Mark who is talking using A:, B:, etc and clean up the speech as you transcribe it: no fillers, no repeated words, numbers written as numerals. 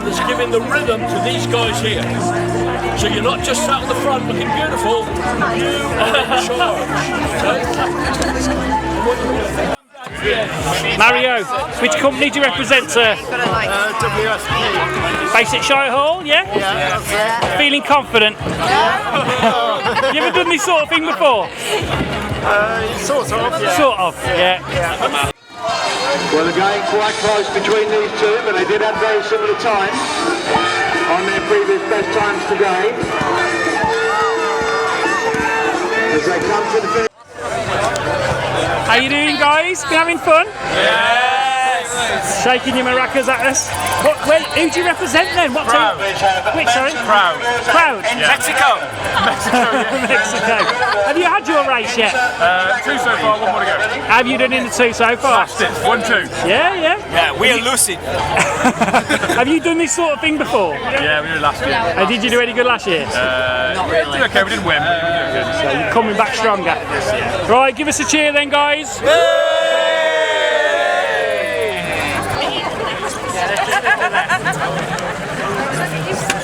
A: one that's giving the rhythm to these guys here. So you're not just sat at the front looking beautiful, you are in charge.
B: Mario, which company do you represent, sir?
C: WSP.
B: Based at Shire Hall, yeah?
C: Yeah.
B: Feeling confident? You ever done this sort of thing before?
C: Sort of, yeah.
B: Sort of, yeah.
D: Well, they're going quite close between these two, but they did have very similar times on their previous best times today. As they come to the finish.
B: How you doing, guys? Been having fun?
C: Yes!
B: Shaking your maracas at us. Who do you represent then? What
C: Proud.
B: team? Which, sorry?
C: Proud.
B: Proud?
C: Yeah. Mexico! Mexico, yeah.
B: Mexico. Have you had your race yet?
C: 2 so far, 1 more to go.
B: Have you done in the 2 so far?
C: Last it, 1-2.
B: Yeah, yeah.
C: Yeah, we are lucid.
B: Have you done this sort of thing before?
C: Yeah, we did last year.
B: Did you do any good last year?
C: Not really. We did okay, we didn't win, but we did good.
B: So you're coming back stronger. Right, give us a cheer then, guys.
C: Yeah.